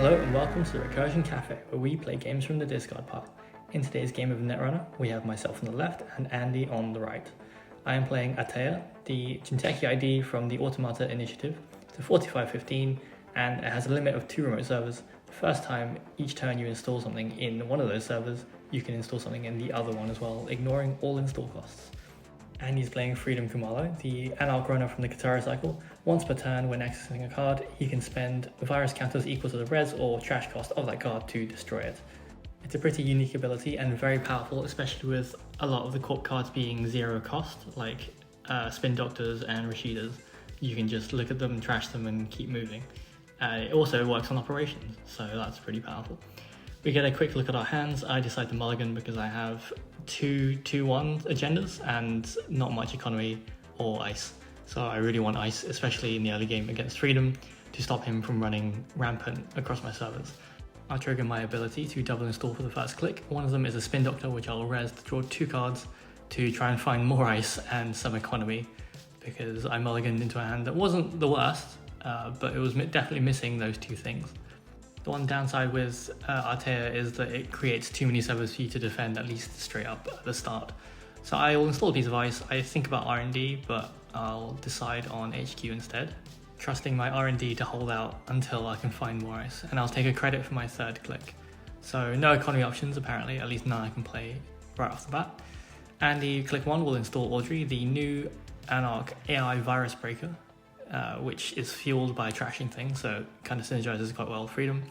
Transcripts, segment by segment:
Hello and welcome to the Recursion Cafe, where we play games from the discard pile. In today's game of Netrunner, we have myself on the left and Andy on the right. I am playing Teia, the Jinteki ID from the Automata Initiative. It's a 4515 and it has a limit of 2 remote servers. The first time each turn you install something in one of those servers, you can install something in the other one as well, ignoring all install costs. Andy's playing Freedom Kumalo, the Anarch runner from the Katara cycle. Once per turn, when accessing a card, he can spend virus counters equal to the res or trash cost of that card to destroy it. It's a pretty unique ability and very powerful, especially with a lot of the corp cards being 0 cost, like Spin Doctors and Rashidas. You can just look at them, trash them, and keep moving. It also works on operations, so that's pretty powerful. We get a quick look at our hands. I decide to mulligan because I have 2/1 agendas and not much economy or ice. So I really want ice, especially in the early game against Freedom, to stop him from running rampant across my servers. I'll trigger my ability to double install for the first click. One of them is a Spin Doctor, which I'll res to draw 2 cards to try and find more ice and some economy, because I mulliganed into a hand that wasn't the worst, but it was definitely missing those 2 things. The one downside with Teia is that it creates too many servers for you to defend, at least straight up at the start. So I will install a piece of ice. I think about R&D, but I'll decide on HQ instead, trusting my R&D to hold out until I can find more ice, and I'll take a credit for my 3rd click. So no economy options apparently, at least none I can play right off the bat. And the click 1 will install Audrey, the new Anarch AI virus breaker, which is fueled by trashing things, so it kind of synergizes quite well with Freedom.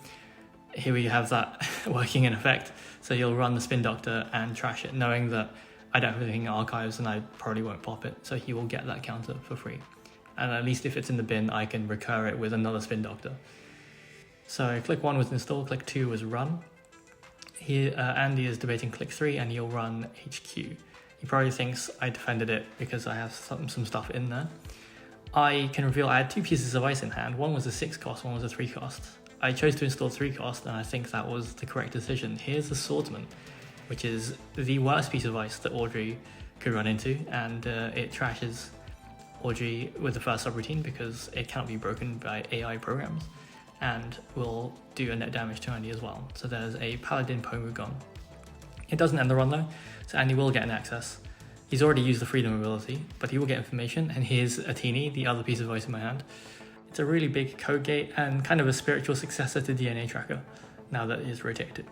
Here we have that working in effect, so you'll run the Spin Doctor and trash it, knowing that I don't have anything in archives and I probably won't pop it, so he will get that counter for free. And at least if it's in the bin, I can recur it with another Spin Doctor. So click 1 was install, click 2 was run. Here Andy is debating click 3 and he'll run HQ. He probably thinks I defended it because I have some stuff in there. I can reveal I had 2 pieces of ice in hand. One was a 6 cost, one was a 3 cost. I chose to install 3 cost and I think that was the correct decision. Here's the Swordsman, which is the worst piece of ice that Audrey could run into, and it trashes Audrey with the first subroutine because it cannot be broken by AI programs, and will do a net damage to Andy as well. So there's a Paladin Pomu gun. It doesn't end the run though, so Andy will get an access. He's already used the Freedom ability, but he will get information, and here's Atini, the other piece of ice in my hand. It's a really big code gate and kind of a spiritual successor to DNA Tracker, now that it is rotated.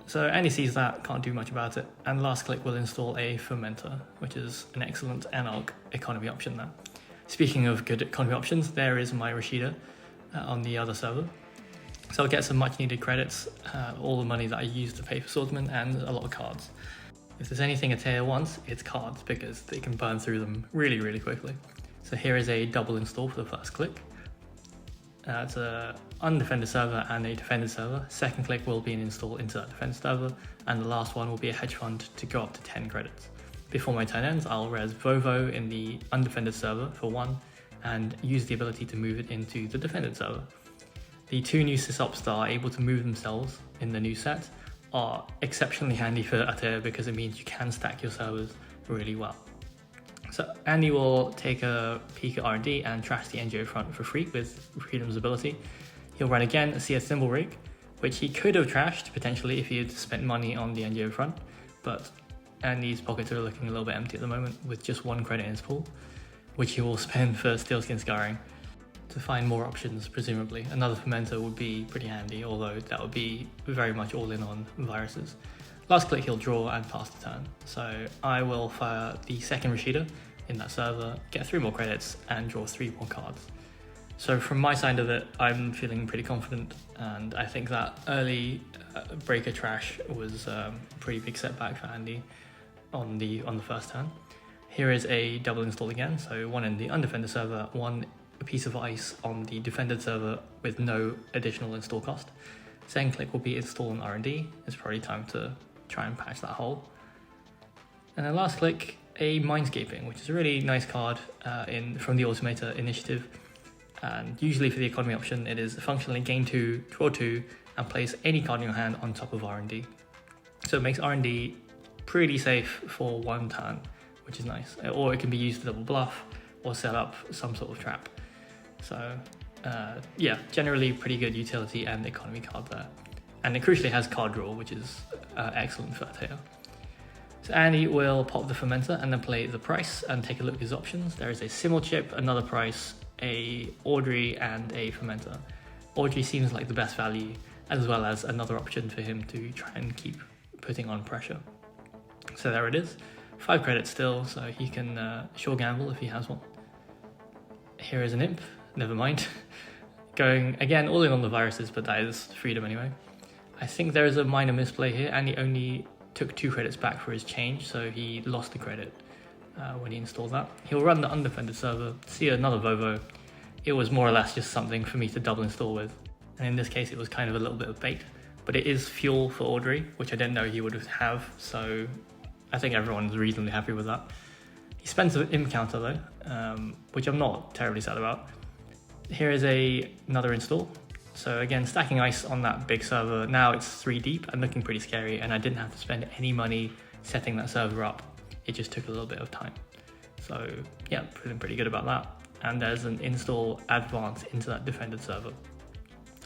So Andy sees that, can't do much about it, and last click will install a Fermenter, which is an excellent Anarch economy option there. Speaking of good economy options, there is my Rashida on the other server. So I'll get some much needed credits, all the money that I used to pay for Swordsman, and a lot of cards. If there's anything Teia wants, it's cards, because they can burn through them really, really quickly. So here is a double install for the first click. It's an undefended server and a defended server. Second click will be an install into that defended server, and the last one will be a hedge fund to go up to 10 credits. Before my turn ends, I'll res Vovo in the undefended server for 1, and use the ability to move it into the defended server. The 2 new sysops that are able to move themselves in the new set are exceptionally handy for Teia because it means you can stack your servers really well. So Andy will take a peek at R&D and trash the NGO front for free with Freedom's ability. He'll run again, see a Symbol Rig, which he could have trashed potentially if he had spent money on the NGO front, but Andy's pockets are looking a little bit empty at the moment with just 1 credit in his pool, which he will spend for Steelskin Scarring to find more options, presumably. Another Fermenter would be pretty handy, although that would be very much all in on viruses. Last click he'll draw and pass the turn. So I will fire the second Rashida in that server, get 3 more credits, and draw 3 more cards. So from my side of it, I'm feeling pretty confident, and I think that early breaker trash was a pretty big setback for Andy on the first turn. Here is a double install again, so 1 in the undefended server, 1 piece of ice on the defended server with no additional install cost. Second click will be install on R&D. It's probably time to try and patch that hole. And then last click, a Mindscaping, which is a really nice card from the Automata Initiative. And usually for the economy option, it is functionally gain 2, draw 2, and place any card in your hand on top of R&D. So it makes R&D pretty safe for 1 turn, which is nice. Or it can be used to double bluff or set up some sort of trap. So Yeah, generally pretty good utility and economy card there. And it crucially has card draw, which is excellent for Teia. So Andy will pop the fermenter and then play the price and take a look at his options. There is a Simul chip, another price, a Audrey, and a fermenter. Audrey seems like the best value, as well as another option for him to try and keep putting on pressure. So there it is. 5 credits still, so he can sure gamble if he has one. Here is an imp, never mind. Going again all in on the viruses, but that is freedom anyway. I think there is a minor misplay here, and he only took 2 credits back for his change, so he lost the credit when he installed that. He'll run the undefended server, see another Vovo. It was more or less just something for me to double install with, and in this case it was kind of a little bit of bait, but it is fuel for Audrey, which I didn't know he would have, so I think everyone's reasonably happy with that. He spends an imp counter though, which I'm not terribly sad about. Here is another install. So again, stacking ice on that big server. Now it's 3 deep and looking pretty scary, and I didn't have to spend any money setting that server up. It just took a little bit of time. So yeah, feeling pretty good about that. And there's an install advance into that defended server.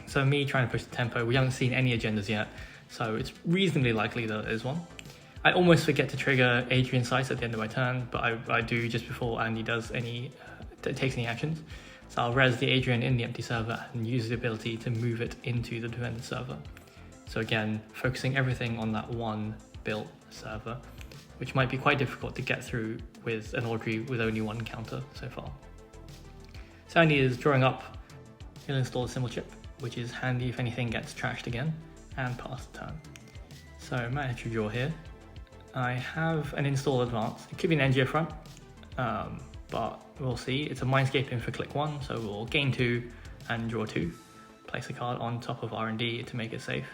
So me trying to push the tempo, we haven't seen any agendas yet, so it's reasonably likely that there's one. I almost forget to trigger Adrian Sights at the end of my turn, but I do just before Andy does takes any actions. So I'll res the Adrian in the empty server and use the ability to move it into the defended server. So again, focusing everything on that one built server, which might be quite difficult to get through with an Audrey with only 1 counter so far. So Andy is drawing up. He'll install a Simul chip, which is handy if anything gets trashed again, and pass the turn. So manage to draw here. I have an install advance. It could be an NGO front, but we'll see. It's a Mindscape in for click 1, so we'll gain 2 and draw 2. Place a card on top of R&D to make it safe.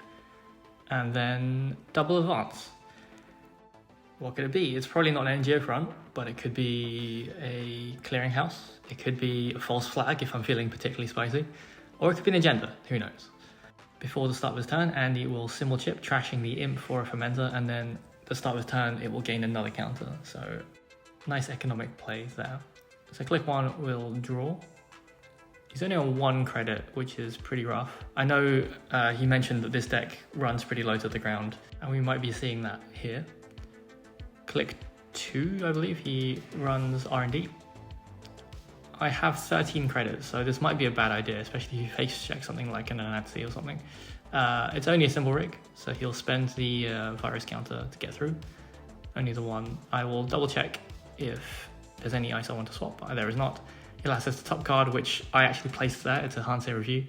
And then double advance. What could it be? It's probably not an NGO front, but it could be a clearinghouse. It could be a false flag if I'm feeling particularly spicy. Or it could be an agenda, who knows. Before the start of his turn, Andy will Simul chip, trashing the imp for a fermenter, and then at the start of his turn, it will gain another counter. So nice economic play there. So click 1 will draw. He's only on 1 credit, which is pretty rough. I know he mentioned that this deck runs pretty low to the ground, and we might be seeing that here. Click 2, I believe, he runs R&D. I have 13 credits, so this might be a bad idea, especially if you face check something like an Anatsi or something. It's only a symbol rig, so he'll spend the virus counter to get through. Only the 1. I will double check if there's any ice I want to swap. There is not. He'll access the top card, which I actually placed there. It's a Hansei review.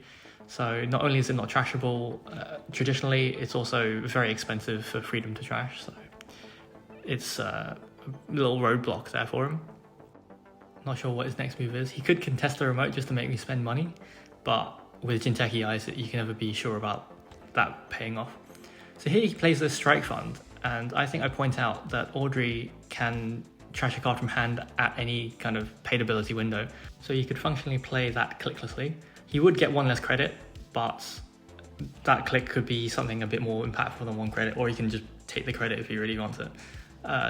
So not only is it not trashable traditionally, it's also very expensive for freedom to trash. So it's a little roadblock there for him. Not sure what his next move is. He could contest the remote just to make me spend money, but with Jinteki Ice, you can never be sure about that paying off. So here he plays this Strike Fund, and I think I point out that Audrey can trash a card from hand at any kind of paid ability window. So you could functionally play that clicklessly. He would get 1 less credit, but that click could be something a bit more impactful than 1 credit, or he can just take the credit if he really wants it.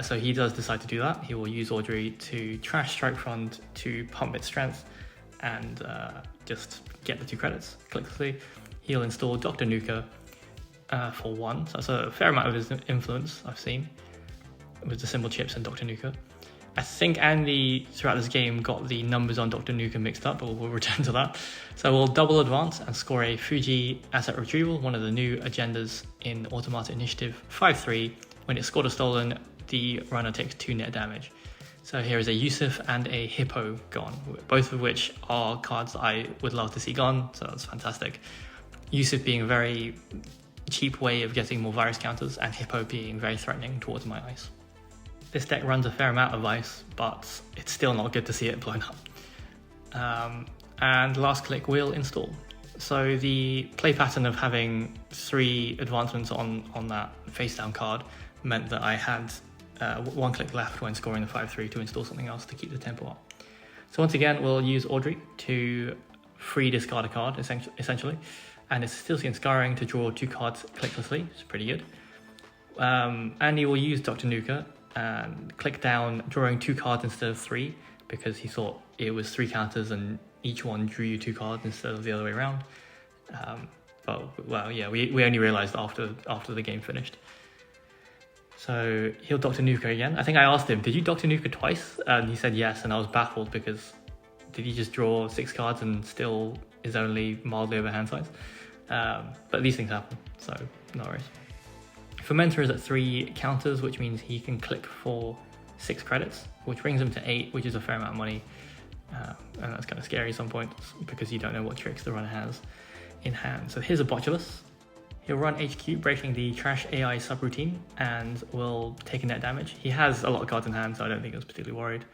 So he does decide to do that. He will use Audrey to trash Strike Fund to pump its strength and just get the 2 credits clicklessly. He'll install Dr. Nuka for 1. So that's a fair amount of his influence I've seen with the symbol chips and Dr. Nuka. I think Andy throughout this game got the numbers on Dr. Nuka mixed up, but we'll return to that. So we'll double advance and score a Fuji asset retrieval, one of the new agendas in Automata Initiative, 5-3. When it's scored or stolen, the runner takes 2 net damage. So here is a Yusuf and a Hippo gone, both of which are cards that I would love to see gone, so that's fantastic. Yusuf being a very cheap way of getting more virus counters, and Hippo being very threatening towards my ice. This deck runs a fair amount of ice, but it's still not good to see it blown up. And last click will install. So the play pattern of having 3 advancements on that face down card meant that I had 1 click left when scoring the 5-3 to install something else to keep the tempo up. So once again, we'll use Audrey to free discard a card, essentially. And it's still seeing Scarring to draw 2 cards clicklessly, it's pretty good. Andy will use Dr. Nuka and click down, drawing 2 cards instead of 3, because he thought it was 3 counters and each one drew you 2 cards instead of the other way around. But well, yeah, we only realized after the game finished. So he'll Dr. Nuka again. I think I asked him, did you Dr. Nuka twice? And he said yes, and I was baffled because did he just draw 6 cards and still is only mildly over hand size? But these things happen, so no worries. Fermenter is at 3 counters, which means he can click for 6 credits, which brings him to 8, which is a fair amount of money. And that's kind of scary at some points because you don't know what tricks the runner has in hand. So here's a Botulus. He'll run HQ, breaking the Trash AI subroutine, and will take a net damage. He has a lot of cards in hand, so I don't think I was particularly worried.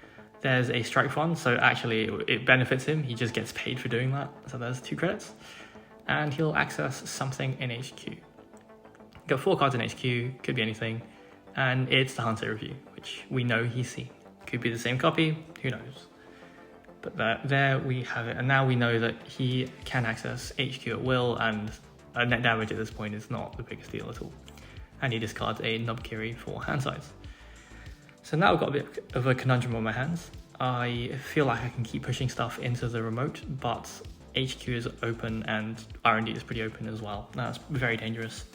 There's a Strike Fund, so actually it benefits him. He just gets paid for doing that. So there's 2 credits. And he'll access something in HQ. Got 4 cards in HQ, could be anything. And it's the Hansei Review, which we know he's seen. Could be the same copy, who knows. But there we have it. And now we know that he can access HQ at will, and a net damage at this point is not the biggest deal at all. And he discards a Nobkiri for hand size. So now I've got a bit of a conundrum on my hands. I feel like I can keep pushing stuff into the remote, but HQ is open and R&D is pretty open as well. Now that's very dangerous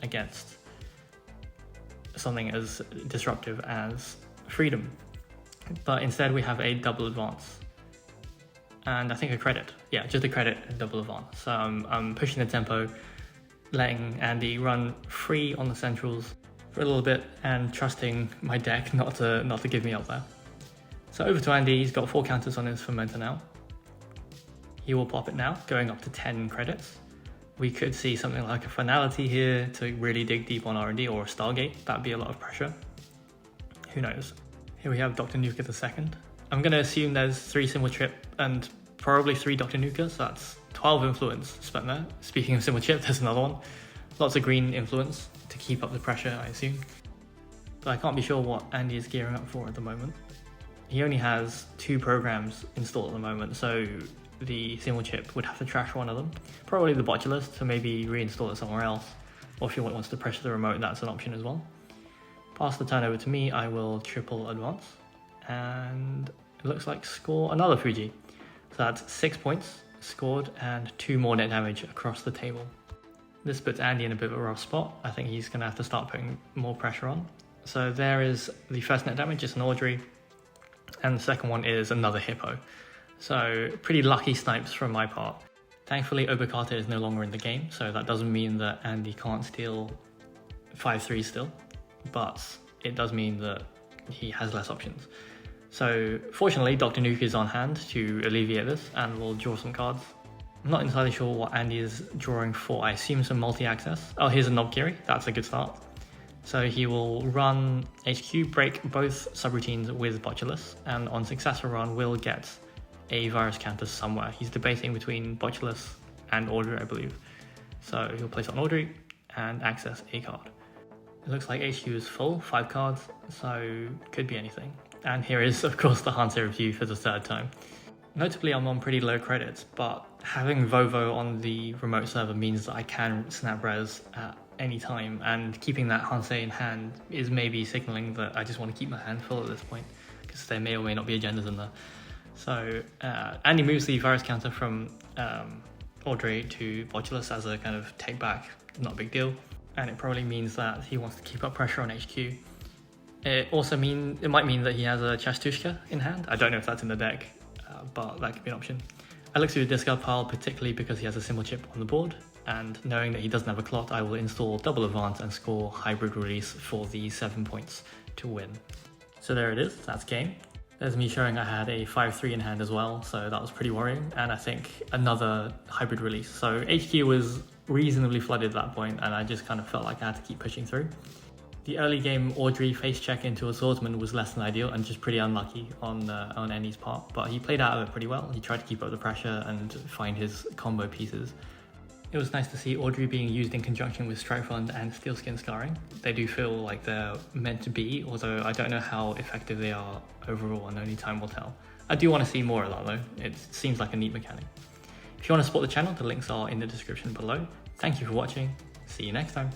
against something as disruptive as freedom. But instead we have a double advance. And I think a credit. Yeah, just a credit and double advance. So I'm pushing the tempo, letting Andy run free on the centrals for a little bit and trusting my deck not to give me up there. So over to Andy, he's got 4 counters on his Fermenter now. He will pop it now, going up to 10 credits. We could see something like a Finality here to really dig deep on R&D, or a Stargate. That'd be a lot of pressure. Who knows? Here we have Dr. Nuka the second. I'm going to assume there's 3 Symbol Chip and probably 3 Dr. Nuka, so that's 12 influence spent there. Speaking of Symbol Chip, there's another one. Lots of green influence to keep up the pressure, I assume. But I can't be sure what Andy is gearing up for at the moment. He only has 2 programs installed at the moment, so the Symbol Chip would have to trash one of them. Probably the Botulus to maybe reinstall it somewhere else. Or if he wants to pressure the remote, that's an option as well. Pass the turn over to me, I will triple advance. And it looks like score another Fuji. So that's 6 points scored and 2 more net damage across the table. This puts Andy in a bit of a rough spot. I think he's going to have to start putting more pressure on. So there is the first net damage, it's an Audrey. And the second one is another Hippo. So pretty lucky snipes from my part. Thankfully, Obokata is no longer in the game, so that doesn't mean that Andy can't steal 5-3 still. But it does mean that he has less options. So fortunately, Dr. Nuka is on hand to alleviate this and will draw some cards. I'm not entirely sure what Andy is drawing for. I assume some multi-access. Oh, here's a Nobkiri. That's a good start. So he will run HQ, break both subroutines with Botulus, and on successful run will get a virus counter somewhere. He's debating between Botulus and Audrey, I believe. So he'll place on Audrey and access a card. It looks like HQ is full, 5 cards, so could be anything. And here is, of course, the Hansei Review for the 3rd time. Notably, I'm on pretty low credits, but having Vovo on the remote server means that I can snap res at any time, and keeping that Hansei in hand is maybe signaling that I just want to keep my hand full at this point, because there may or may not be agendas in there. So Andy moves the virus counter from Audrey to Botulus as a kind of take back, not a big deal. And it probably means that he wants to keep up pressure on HQ. It might mean that he has a Chastushka in hand. I don't know if that's in the deck, but that could be an option. I look through the discard pile, particularly because he has a Symbol Chip on the board, and knowing that he doesn't have a clot, I will install double advance and score hybrid release for the 7 points to win. So there it is, that's game. There's me showing I had a 5-3 in hand as well, so that was pretty worrying, and I think another hybrid release. So HQ was reasonably flooded at that point, and I just kind of felt like I had to keep pushing through. The early game Audrey face check into a swordsman was less than ideal and just pretty unlucky on Andy's part, but he played out of it pretty well. He tried to keep up the pressure and find his combo pieces. It was nice to see Audrey being used in conjunction with Strike Fund and Steelskin Scarring. They do feel like they're meant to be, although I don't know how effective they are overall, and only time will tell. I do want to see more of that though. It seems like a neat mechanic. If you want to support the channel, the links are in the description below. Thank you for watching. See you next time.